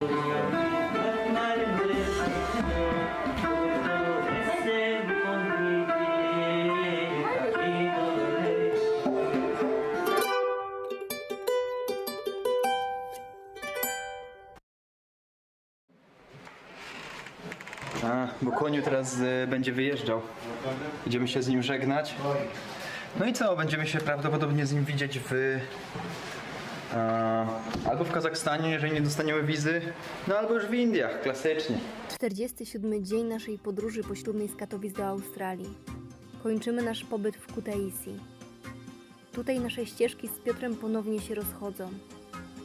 Bo Koniu teraz będzie wyjeżdżał. Będziemy się z nim żegnać. No i co? Będziemy się prawdopodobnie z nim widzieć albo w Kazachstanie, jeżeli nie dostaniemy wizy, no albo już w Indiach, klasycznie. 47 dzień naszej podróży poślubnej z Katowic do Australii. Kończymy nasz pobyt w Kutaisi. Tutaj nasze ścieżki z Piotrem ponownie się rozchodzą.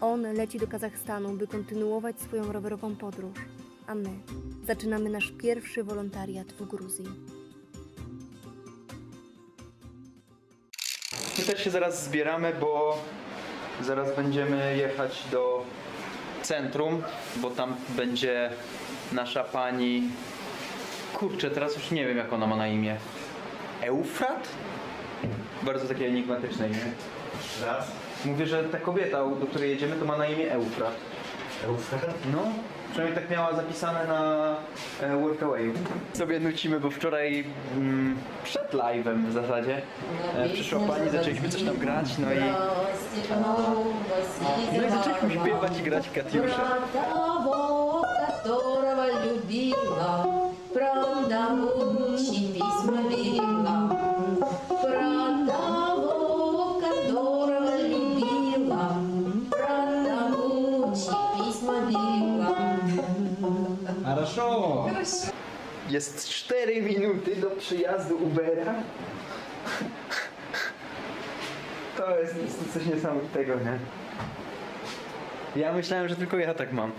On leci do Kazachstanu, by kontynuować swoją rowerową podróż, a my zaczynamy nasz pierwszy wolontariat w Gruzji. My też się zaraz zbieramy, bo zaraz będziemy jechać do centrum, bo tam będzie nasza pani... Kurczę, teraz już nie wiem, jak ona ma na imię. Eufrat? Bardzo takie enigmatyczne imię. Raz. Mówię, że ta kobieta, do której jedziemy, to ma na imię Eufrat. Eufrat? No, przynajmniej tak miała zapisane na Workawayu. Sobie nucimy, bo wczoraj przed live'em w zasadzie przyszła pani, zaczęliśmy coś tam grać, no i zaczęliśmy śpiewać i grać w Katiuszę. Хорошо. Jest 4 minuty do przyjazdu Ubera. To jest coś niesamowitego, nie? Ja myślałem, że tylko ja tak mam.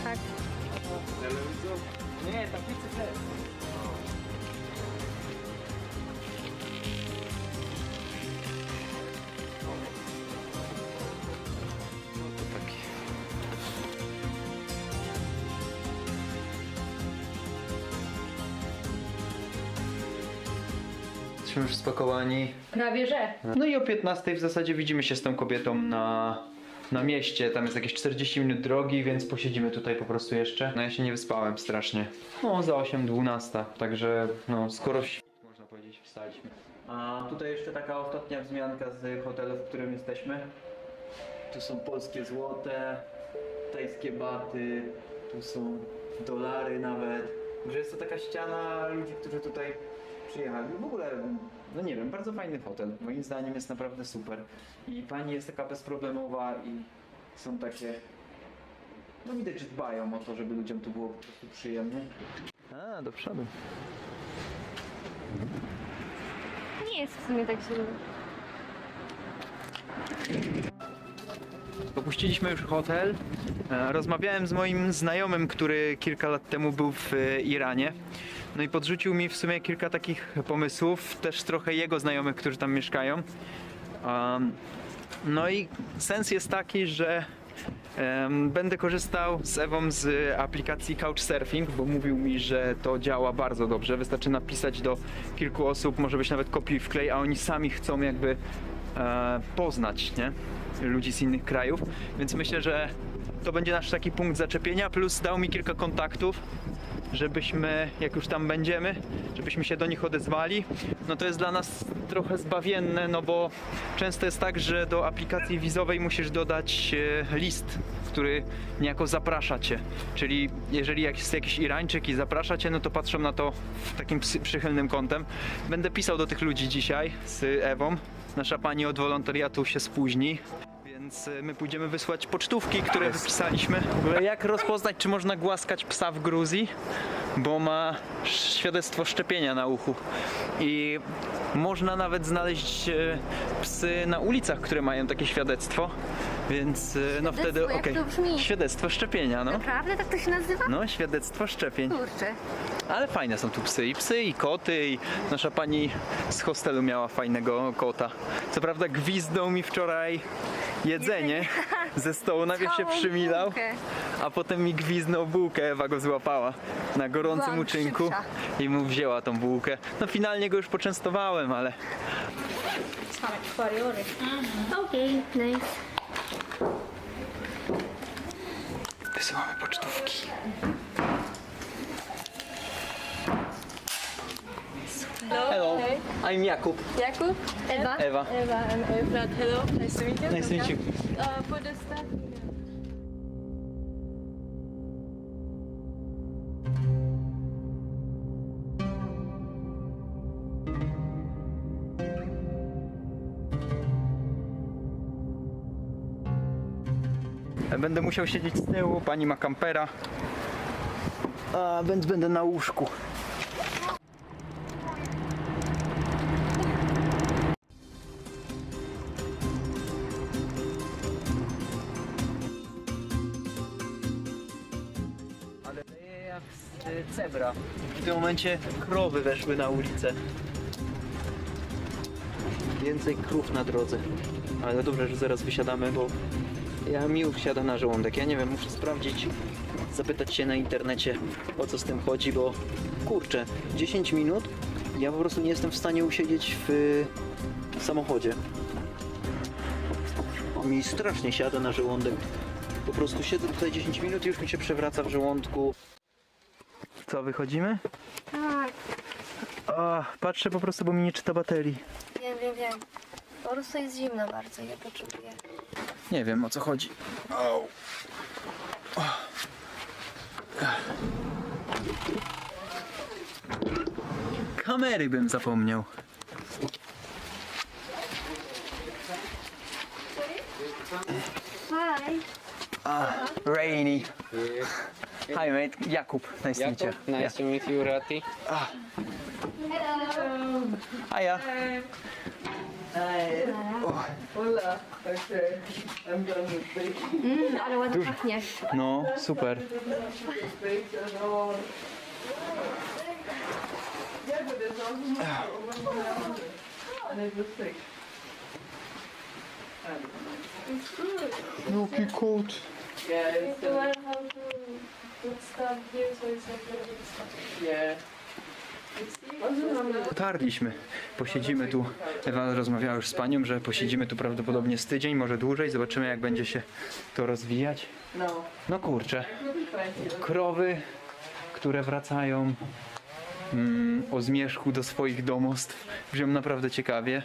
Tak. Nie, tablicy też. Jesteśmy już spakowani. Prawie że. No i o 15 w zasadzie widzimy się z tą kobietą na mieście. Tam jest jakieś 40 minut drogi, więc posiedzimy tutaj po prostu jeszcze. No ja się nie wyspałem strasznie. No za 8:12, także no skoro można powiedzieć wstaliśmy. A tutaj jeszcze taka ostatnia wzmianka z hotelu, w którym jesteśmy. Tu są polskie złote, tajskie baty, tu są dolary nawet. Że jest to taka ściana ludzi, którzy tutaj przyjechali. W ogóle, no nie wiem, bardzo fajny hotel. Moim zdaniem jest naprawdę super. I pani jest taka bezproblemowa i są takie... No widać, że dbają o to, żeby ludziom tu było po prostu przyjemnie. A, do przodu. Nie jest w sumie tak źle. Opuściliśmy już hotel. Rozmawiałem z moim znajomym, który kilka lat temu był w Iranie. No i podrzucił mi w sumie kilka takich pomysłów, też trochę jego znajomych, którzy tam mieszkają. No i sens jest taki, że będę korzystał z Ewą z aplikacji Couchsurfing, bo mówił mi, że to działa bardzo dobrze. Wystarczy napisać do kilku osób, może być nawet kopiuj wklej, a oni sami chcą jakby poznać, nie? Ludzi z innych krajów, więc myślę, że to będzie nasz taki punkt zaczepienia, plus dał mi kilka kontaktów, żebyśmy, jak już tam będziemy, żebyśmy się do nich odezwali. No to jest dla nas trochę zbawienne, no bo często jest tak, że do aplikacji wizowej musisz dodać list, który niejako zaprasza cię. Czyli jeżeli jest jakiś Irańczyk i zaprasza cię, no to patrzą na to takim przychylnym kątem. Będę pisał do tych ludzi dzisiaj z Ewą. Nasza pani od wolontariatu się spóźni. Więc my pójdziemy wysłać pocztówki, które wypisaliśmy. W ogóle jak rozpoznać, czy można głaskać psa w Gruzji? Bo ma świadectwo szczepienia na uchu. I można nawet znaleźć psy na ulicach, które mają takie świadectwo. Więc no wtedy jak okej. to brzmi? Świadectwo szczepienia, no. Naprawdę tak to się nazywa? No, świadectwo szczepień. Kurczę. Ale fajne są tu psy, i koty, i nasza pani z hostelu miała fajnego kota. Co prawda gwizdał mi wczoraj jedzenie, ze stołu, najpierw się Całą przymilał, bułkę. a potem mi gwizdnął bułkę, Ewa go złapała na gorącym Byłam uczynku szybsza. i mu wzięła tą bułkę. No finalnie go już poczęstowałem, ale Okej, nice. wysyłamy pocztówki. Hello, I'm Jakub. Jakub? Ewa. Ewa. Eva and Efrat. Hello, nice to meet you. Nice to meet you. For the staff. Będę musiał siedzieć z tyłu, pani ma kampera, a więc będę na łóżku. Ale jak z cebra. W tym momencie krowy weszły na ulicę. Więcej krów na drodze. Ale dobrze, że zaraz wysiadamy, bo mi już siada na żołądek. Ja nie wiem, muszę sprawdzić, zapytać się na internecie, o co z tym chodzi, bo kurczę, 10 minut ja po prostu nie jestem w stanie usiedzieć w samochodzie. Mi strasznie siada na żołądek. Po prostu siedzę tutaj 10 minut i już mi się przewraca w żołądku. Co, wychodzimy? Tak, Patrzę po prostu, bo mi nie czyta baterii. wiem. Po prostu jest zimno bardzo, ja potrzebuję. Nie wiem, o co chodzi. Kamery bym zapomniał. Hi. Rainy. Hi mate, Jakub. Nice to meet you. Jakub, nice to meet you, Rati. Hiya. Ale ładnie pachnie. No, super. Jaki kot. If you learn how to put stuff here, so it's like very good stuff. Yeah. Dotarliśmy. Posiedzimy tu. Ewa rozmawiała już z panią, że posiedzimy tu prawdopodobnie z tydzień, może dłużej. Zobaczymy, jak będzie się to rozwijać. No kurczę. Krowy, które wracają o zmierzchu do swoich domostw. Brzmią naprawdę ciekawie.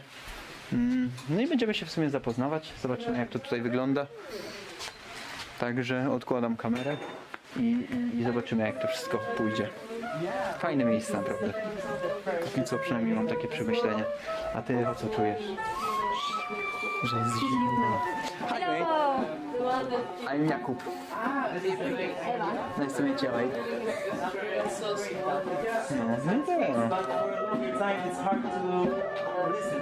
No i będziemy się w sumie zapoznawać. Zobaczymy, jak to tutaj wygląda. Także odkładam kamerę i zobaczymy, jak to wszystko pójdzie. Fajne miejsce naprawdę. Póki co przynajmniej mam takie przemyślenia. A ty co czujesz? Że jest zimno. Hi mate. I'm Jakub. Nice to meet you, mate. No i tyle. It's hard to listen.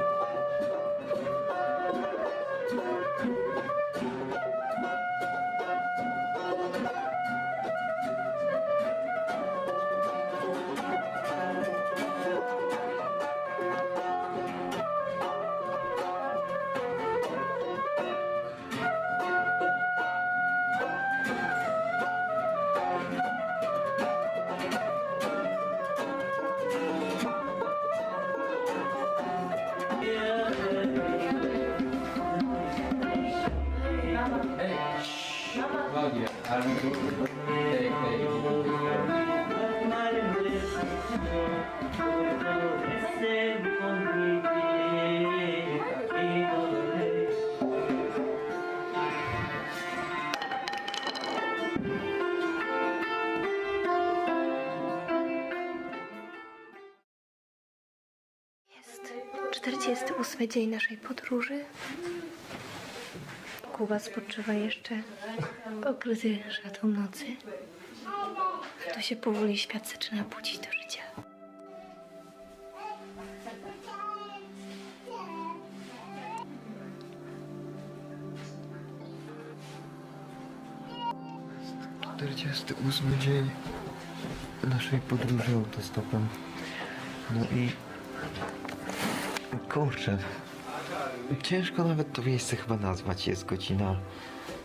Jest 48 dzień naszej podróży. Kuba spoczywa jeszcze okryty szatą nocy. A tu się powoli świat zaczyna budzić do życia. Dzień naszej podróży autostopem. No i kurczę, Ciężko nawet to miejsce chyba nazwać. Jest godzina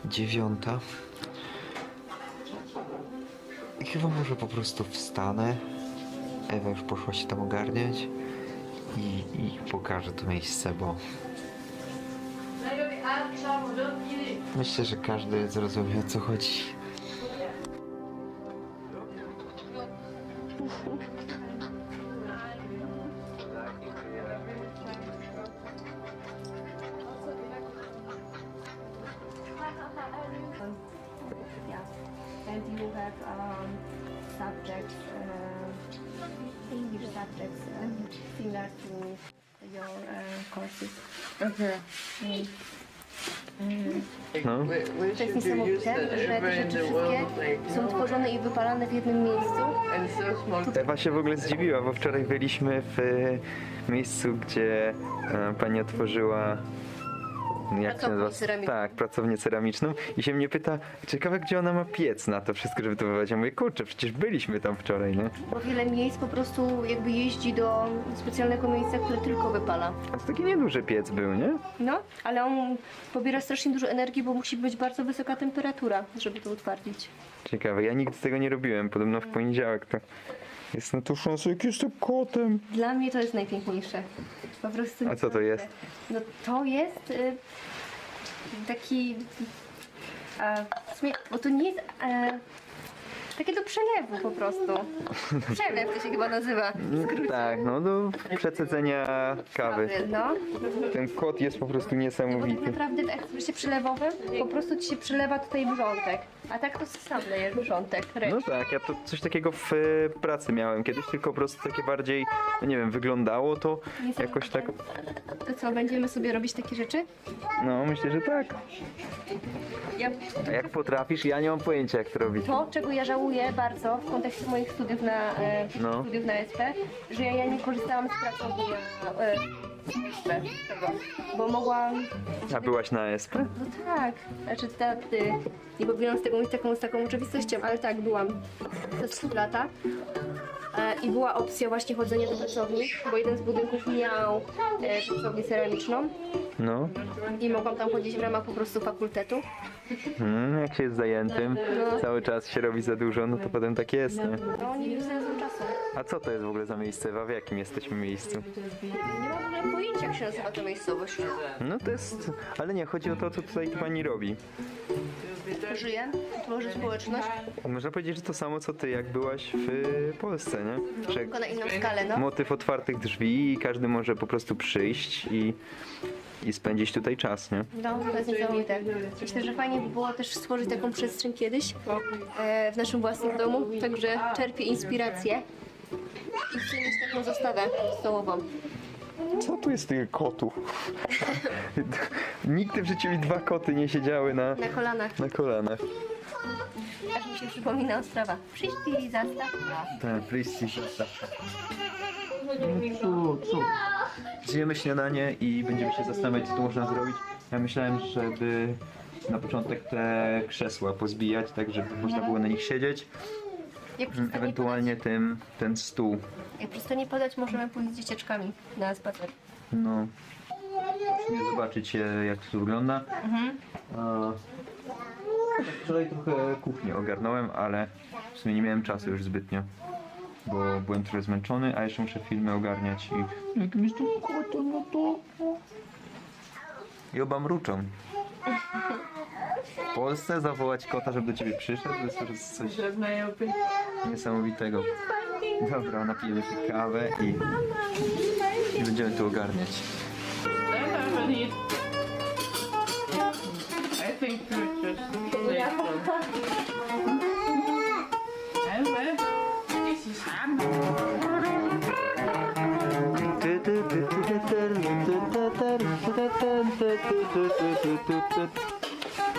9. I chyba może po prostu wstanę. Ewa już poszła się tam ogarniać i pokażę to miejsce, bo myślę, że każdy zrozumie, o co chodzi. And you have subjects, English subjects similar to your courses. No. To jest niesamowite, że te rzeczy wszystkie są tworzone i wypalane w jednym miejscu. Ewa się w ogóle zdziwiła, bo wczoraj byliśmy w miejscu, gdzie pani otworzyła jak się nazywa? ceramiczną. Tak, pracownię ceramiczną i się mnie pyta, ciekawe gdzie ona ma piec na to wszystko, żeby to wywołać. Ja mówię, kurczę, przecież byliśmy tam wczoraj, nie? Bo wiele miejsc po prostu jakby jeździ do specjalnego miejsca, które tylko wypala. A to taki nieduży piec był, nie? No, ale on pobiera strasznie dużo energii, bo musi być bardzo wysoka temperatura, żeby to utwardzić. Ciekawe, ja nigdy tego nie robiłem, podobno w poniedziałek to jest na to szansa, jak jestem kotem. Dla mnie to jest najpiękniejsze. Po prostu. A co to jest? No to jest taki. W sumie, bo to nie jest. Takie do przelewu po prostu. Przelew to się chyba nazywa. Tak, no do przecedzenia kawy. No. Ten kot jest po prostu Bo tak niesamowity. naprawdę w ekspresie przelewowym po prostu ci się przelewa tutaj wrzątek. A tak to sam lejesz wrzątek. No tak, ja to coś takiego w pracy miałem kiedyś, tylko po prostu takie bardziej, no nie wiem, wyglądało to jakoś tak, To co, będziemy sobie robić takie rzeczy? no myślę, że tak. Ja, A jak potrafisz, ja nie mam pojęcia jak to robić. to, czego ja żałuję bardzo w kontekście moich studiów na, No. studiów na SP, że ja nie korzystałam z pracowni na SP, tego, bo mogłam. A byłaś na SP? No tak, znaczy nie powinnam z tego mieć z taką oczywistością, ale tak, byłam przez 3 lata i była opcja właśnie chodzenia do pracowni, bo jeden z budynków miał pracownię ceramiczną No. i mogłam tam chodzić w ramach po prostu fakultetu. Jak się jest zajętym, cały czas się robi za dużo, no to potem tak jest, nie? No nie widzę sensu czasu. A co to jest w ogóle za miejsce, Ewa? W jakim jesteśmy miejscu? Nie mam w ogóle pojęcia, jak się nazywa ta miejscowość. No to jest, ale nie, chodzi o to, co tutaj pani robi. Żyję, tworzę społeczność, Można powiedzieć, że to samo co ty, jak byłaś w Polsce, nie? Że tylko na inną skalę, no. motyw otwartych drzwi i każdy może po prostu przyjść i spędzić tutaj czas, nie? No, to jest niesamowite. Myślę, że fajnie by było też stworzyć taką przestrzeń kiedyś w naszym własnym domu, także czerpię inspirację i chcę mieć taką zastawę stołową. Co tu jest tych kotów? Nigdy w życiu mi 2 koty nie siedziały Na kolanach, na kolanach. aż mi się przypomina Ostrawa. Przyjdź i zastaw. Tak, pryszci. Zjemy śniadanie i będziemy się zastanawiać, co tu można zrobić. Ja myślałem, żeby na początek te krzesła pozbijać, tak żeby można było na nich siedzieć. Jak przestanie Ewentualnie ten stół. padać, jak przestanie padać, możemy pójść z dzieciaczkami na spacer. No. Musimy zobaczyć jak to tu wygląda. Wczoraj trochę kuchnię ogarnąłem, ale w sumie nie miałem czasu już zbytnio. Bo byłem trochę zmęczony, a jeszcze muszę filmy ogarniać i jakimś tu kotem, no to... I oba mruczą. W Polsce zawołać kota, żeby do ciebie przyszedł, to jest coś niesamowitego. Dobra, napijemy się kawę i będziemy tu ogarniać. I think you're just later. This is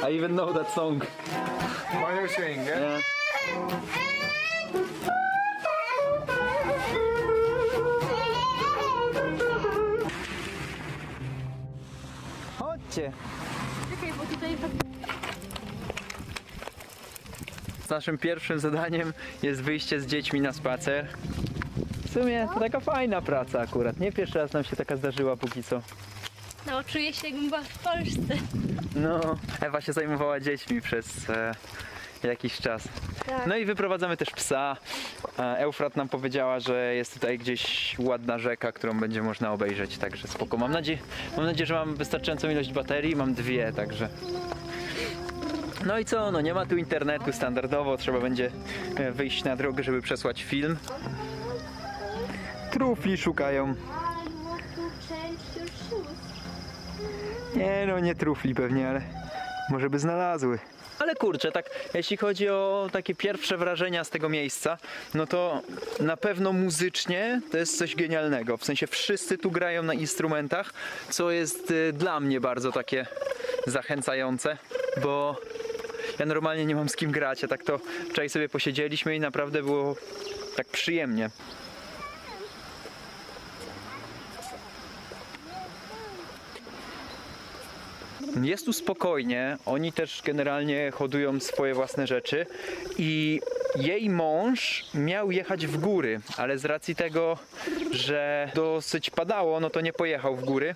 I even know that song. Why you sing, Yeah. Chodźcie. Naszym pierwszym zadaniem jest wyjście z dziećmi na spacer. W sumie to taka fajna praca akurat, nie? Pierwszy raz nam się taka zdarzyła póki co. No, czuję się jakbym była w Polsce. No, Ewa się zajmowała dziećmi przez jakiś czas. Tak. No i wyprowadzamy też psa. Eufrat nam powiedziała, że jest tutaj gdzieś ładna rzeka, którą będzie można obejrzeć, także spoko. Mam nadzieję, że mam wystarczającą ilość baterii, mam 2, także... No i co, no nie ma tu internetu standardowo, trzeba będzie wyjść na drogę, żeby przesłać film. Trufli szukają. Nie no, nie trufli pewnie, ale może by znalazły. Ale kurczę, tak jeśli chodzi o takie pierwsze wrażenia z tego miejsca, no to na pewno muzycznie to jest coś genialnego. W sensie wszyscy tu grają na instrumentach, co jest dla mnie bardzo takie zachęcające, bo ja normalnie nie mam z kim grać, a tak to wczoraj sobie posiedzieliśmy i naprawdę było tak przyjemnie. Jest tu spokojnie, oni też generalnie hodują swoje własne rzeczy i jej mąż miał jechać w góry, ale z racji tego, że dosyć padało, no to nie pojechał w góry.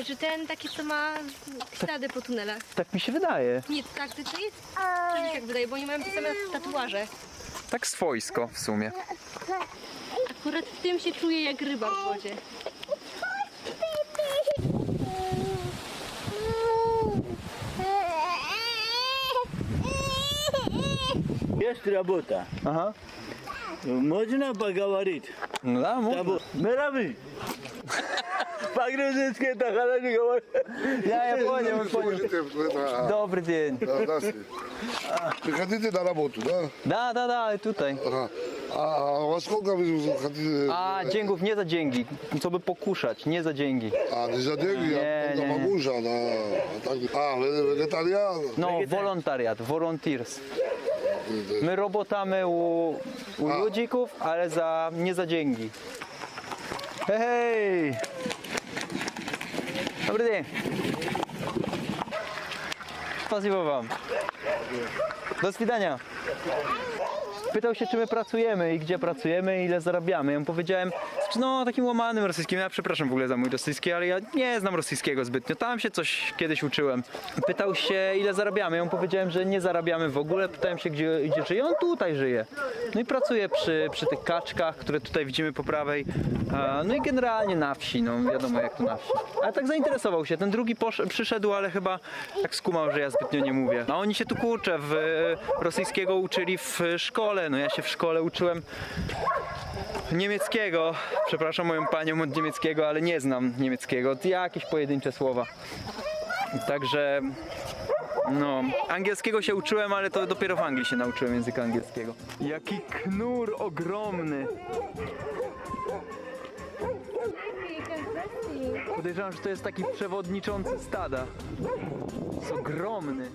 Że ten taki, co ma ślady po tunelach. Tak mi się wydaje. Nie, tak, to jest? Mi się tak wydaje, bo oni mają te same tatuaże. Tak swojsko w sumie. Akurat w tym się czuję jak ryba w wodzie. Есть работа. Aha. Можно поговорить? No da, mów. Мировый. По-грузински это хорошо говорить. Ja понял. Dobry dzień. Здравствуйте. Приходите на работу, да? Da, tutaj. Ага. А во сколько вы хотите? A, dzięków nie za dzięki. Co by pokuszać, nie za dzięki. А, не за деньги, Не, а не, не. могу же, да. Вегетариан. No, wolontariat, volunteers. My robotamy u ludzików, ale nie za dzięki. Hej! Dobry dzień. Spasibo wam. Do widzenia. Pytał się, czy my pracujemy i gdzie pracujemy i ile zarabiamy. Ja mu powiedziałem, no takim łamanym rosyjskim, ja przepraszam w ogóle za mój rosyjski, ale ja nie znam rosyjskiego zbytnio, tam się coś kiedyś uczyłem. Pytał się, ile zarabiamy, ja mu powiedziałem, że nie zarabiamy w ogóle, pytałem się, gdzie żyje, on tutaj żyje. No i pracuje przy tych kaczkach, które tutaj widzimy po prawej, no i generalnie na wsi, no wiadomo jak to na wsi. Ale tak zainteresował się, ten drugi przyszedł, ale chyba tak skumał, że ja zbytnio nie mówię. A oni się tu kurczę, rosyjskiego uczyli w szkole, no ja się w szkole uczyłem niemieckiego, przepraszam moją panią od niemieckiego, ale nie znam niemieckiego, jakieś pojedyncze słowa. Także, no, angielskiego się uczyłem, ale to dopiero w Anglii się nauczyłem języka angielskiego. Jaki knur ogromny! Podejrzewam, że to jest taki przewodniczący stada. Jest ogromny.